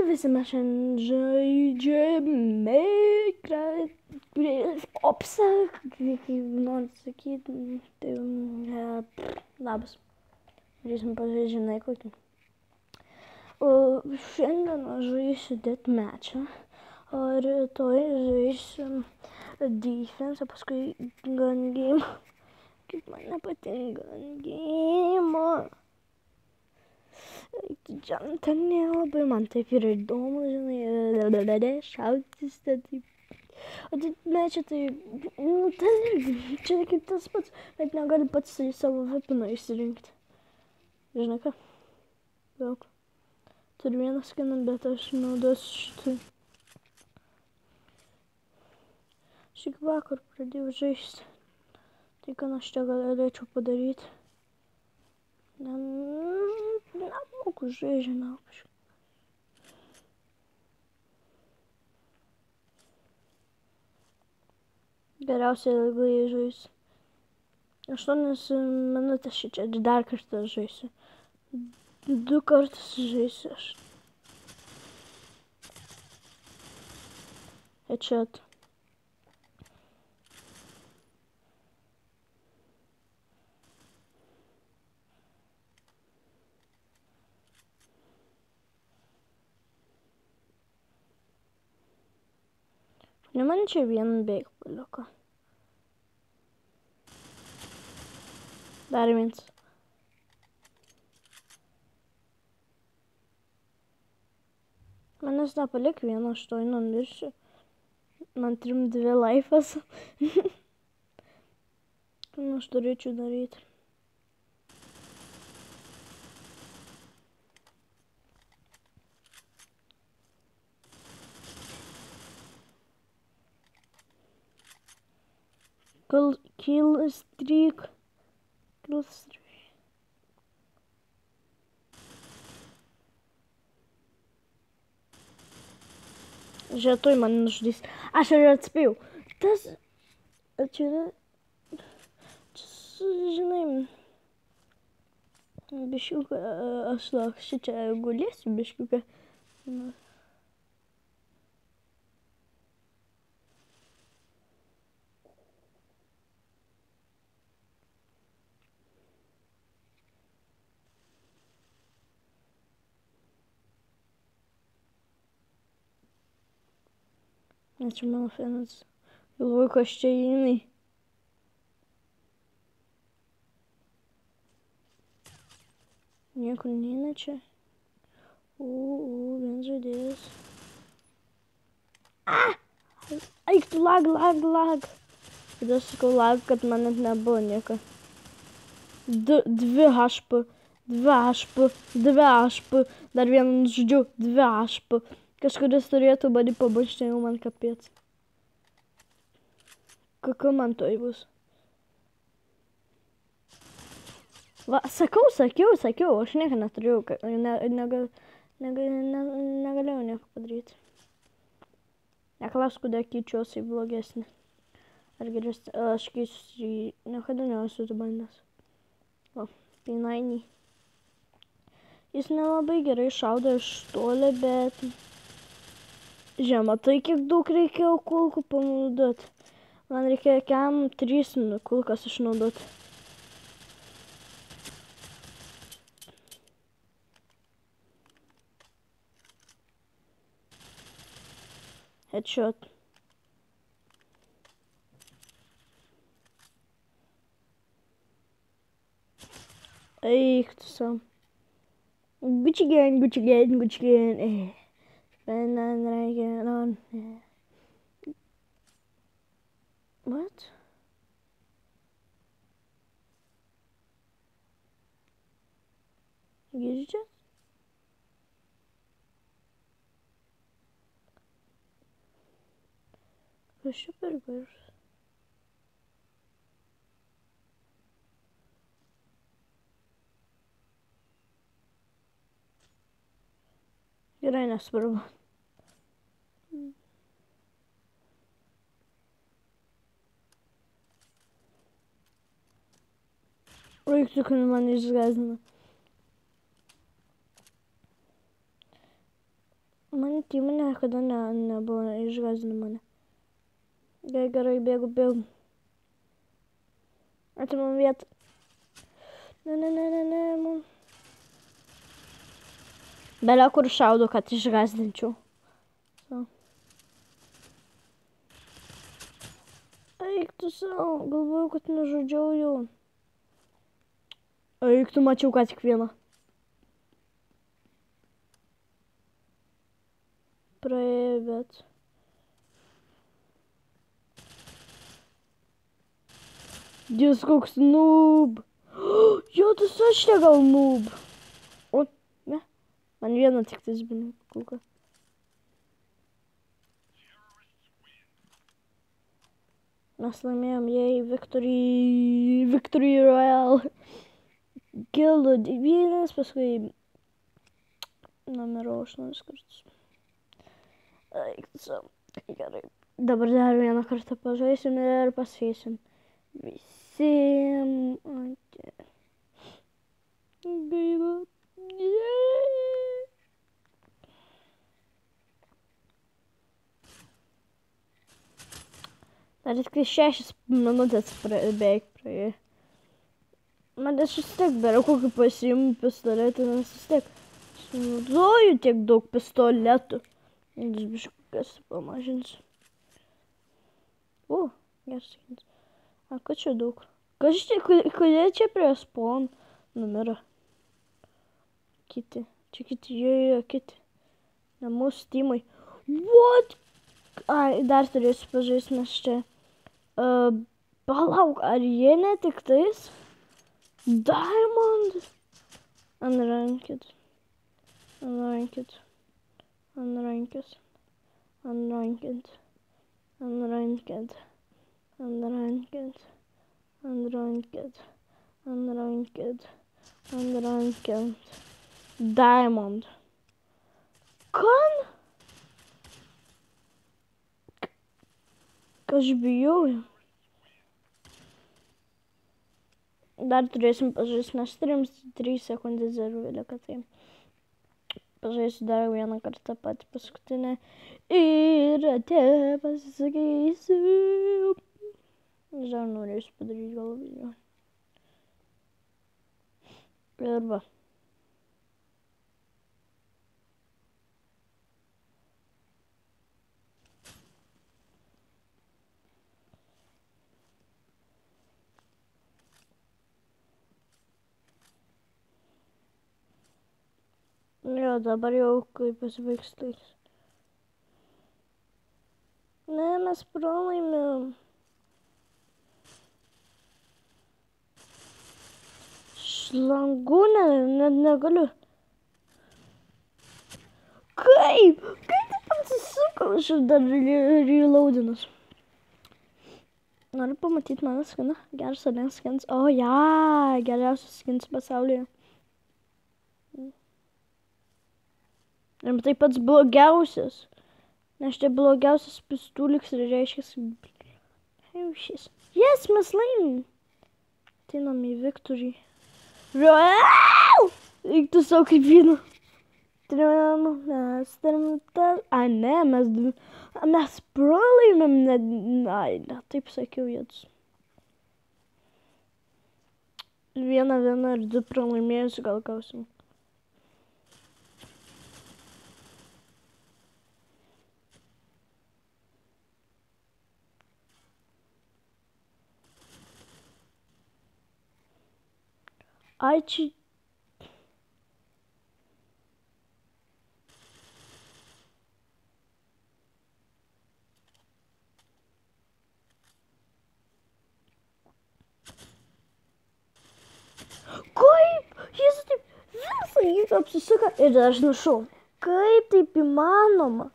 visi mes šiandien žaidžiame opsą, kaip noriu sakyti, tai labas, žiūrėsim pažaidžiamai kokį. O šiandien aš žaisiu deathmatch'ą, o rytoj žaisiu defense, o paskui gun game, kaip man nepatinka gun game. Ten nelabai man taip yra įdomu, žinai, šautis, taip. O deathmatch'ą tai, ten irgi, čia kaip tas pats, bet negali pats savo weaponą išsirinkti. Žinai ką? Daug. Turiu vieną skiną, bet aš naudosiu šitą. Šį vakar pradėjau žaisti. Tai ką aš čia galėčiau padaryti? Nemoku žaidžiame. Geriausiai ilgai žaisiu. 8 minutės šičia dar kartą žaisiu. 2 kartus žaisiu aš. Headshot. Ne man čia vieną beig paliuko. Dar vienas. Manęs nepalik vieną, aš to numirsiu. Man 3-2 laifas. Ką aš turėčiau daryti? Kill streak. Žietoj man nužudys. Aš ir atspėjau. Tas... Čia yra... Žinai... Biškiuką... Aš šičia gulėsiu biškiuką. Čia mano fenas. Galvoju, kas čia jinai. Niekur neina čia. Vienas žaidėjas. Eik tu lag. Ir aš sakau lag, kad man net nebuvo nieko. 2 HP. Dar vieną žudžiu. 2 HP. Kažkuris turėtų mane pamušti, jau man kapėt. Kokiu man toj bus? Va, sakiau, aš nieko neturėjau, negalėjau nieko padaryti. Neklausk, kodėl keičiuosi į blogesnį. Ar geresnį, aš keisiu į... Niekada nesu bandęs. O, P90. Jis nelabai gerai šaudo iš toli, bet... Žinoma, tai kiek daug reikėjo kulkų panaudoti. Man reikėjo kiam 3 kulkas išnaudoti. Headshot. Eik tu sam. Gucci gang. What? Gireceğiz. Kaşı burger. Gerai nesvarbu. Reiktų, kad mane išgąsdina. Man tyma niekada nebuvo išgąsdina mane. Gerai, bėgu. Atimam vietą. Ne. Belia kur šaudo, kad išgąsdinčiau. So. Eik tu savo, galvoju, kad nužudžiau jau. Eik tu, mačiau ką tik vieną. Praėjo, bet... Dievs, koks noob. Jo, tu sašė gal noob. O, ne. Man vieną tik tai zbina kulka. Mes laimėjom, jei Victory Royale. Kilo 9, paskui numirau 8 kartus. Eik tu savo. Gerai. Dabar dar vieną kartą pažaisim ir pasveisim. Visiem. Gaila. Dar tik 6 minutės beveik praėjo. Man aš vis tiek darau kokį pasiimu pistoletą, nes vis tiek naudoju tiek daug pistoletų. Aš biškas pamažinsiu. O, geras skins. A, kad čia daug? Kodėl čia prie spawn numero? Kiti. Čia kiti, jo, kiti. Ne mūsų timai. What? Ai, dar turėsiu pažaisti, nes čia. Palauk, ar jie ne tik tais? Diamond. Unranked. Diamond. Kan? Aš bijau. Dar turėsim pažaisti, nes 3 sekundės dar vėliau, kad tai. Pažaisiu dar vieną kartą patį paskutinę. Ir atėjo pasisakysiu. Aš dar norėsiu padaryti gal video. Ir va. Jo, dabar jau kaip pasibaigs laikas. Ne, mes pralaimėjom. Šlangų net negaliu. Kaip? Kaip taip atsisuko? Aš dar reloadinus. Noriu pamatyti mano skiną. Geras ar ne skins? O, ja, geriausias skins pasaulyje. Ir tai pats blogiausias. Nes čia blogiausias pistuliks ir reiškia... Yes, mes laimim. Tinam į Victory. Eik tu savo kaip vyno. A, ne, mes pralaimim. Ai, ne, taip sakiau jėdus. 1 ir 2 pralaimėjusi gal gausim. Ai, čia... Kaip? Jis taip visą jį apsisuka ir aš nušau. Kaip taip įmanoma?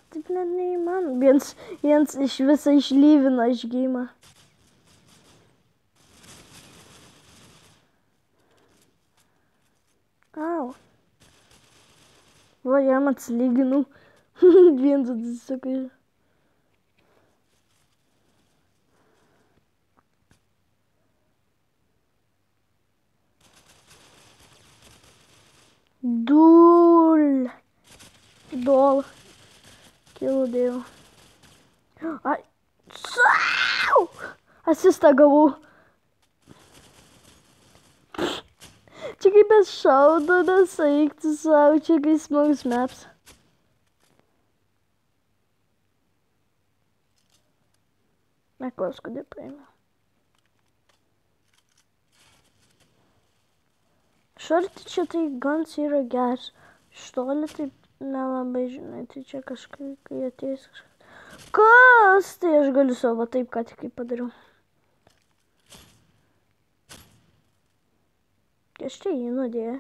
Taip net neįmanoma. Viens iš visą išlyvina iš geimą. Au. Va, jam atsilyginau. Viens atsisuka. Dul. Dola. Kilo dėjau. Ai. Sau! Asistą gavau. Čia kaip mes šaudomės, eikti savo, čia kaip smagus maps. Neklaus, kodėl paėmė. Šarti čia tai gans yra geras. Iš toli taip nelabai žinai, tai čia kažkai, kai ateis kažkas. Kas? Tai aš galiu savo taip, ką tik kaip padariau. Aš čia jį nudėjau.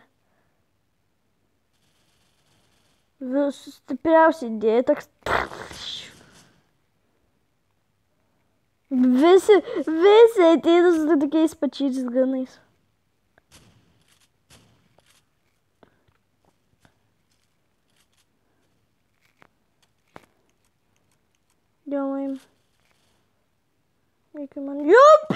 Visų stipriausiai dėjau, toks... Visi ateina su tokiais pačiais ganais. Делаем. Любит!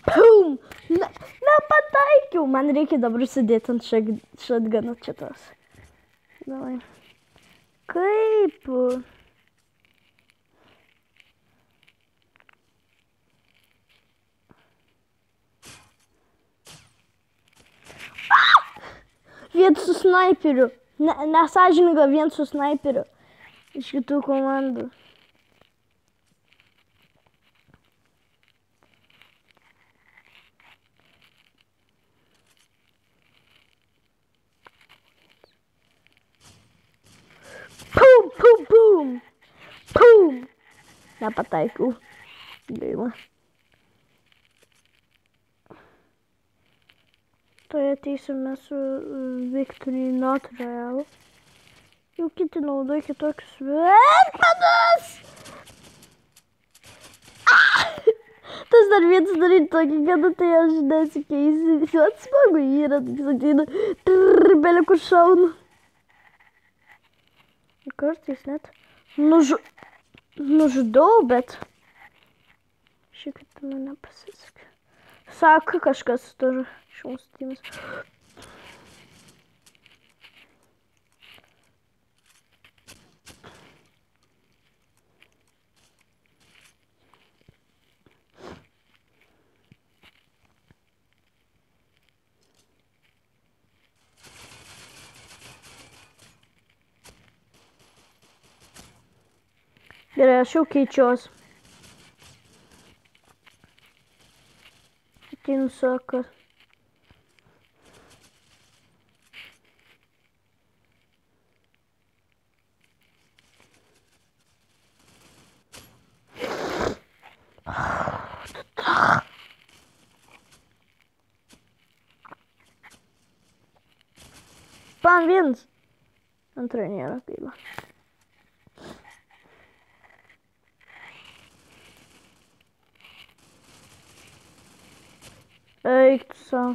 Pum! Nepataikiau. Man reikia dabar sėdėti ant šatgano šitos. Davai. Kaip? Vien su snaiperiu. Nesąžininga vien su snaiperiu. Iš kitų komandų. Pum, pum, pum. Pum. Nepataikiau. Gaila. Tai ateisime su Victory Not Real. Jau kiti naudoja kitokius metodus. Tas dar vienas daryti tokį, kada tai aš nesikeisiu. Šiuot smagu yra, taip ateina. Belė kur šaunu. Kartais net nužudau, bet šiek tiek man nepasisekė. Sako kažkas turi šaustymis. Gerai, aš jau keičiuos. Ateinu sako. Pan vienas. Antra nėra gaila. Eik tu savo.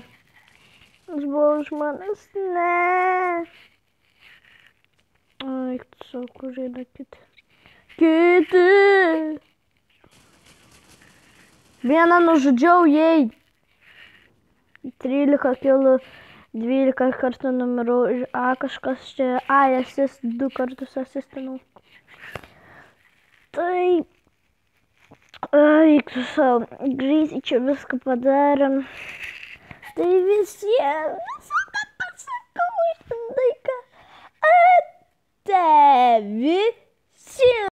Aš buvau žmonės. Ne. Eik tu savo, kur yra kiti. Kiti. Vieną nužudžiau, jei. 13 kilų, 12 kartų numirau. A, kažkas čia. A, asist, 2 kartus asistinau. Tai... Eik tu savo, greitai čia viską padarėm. Tai visiems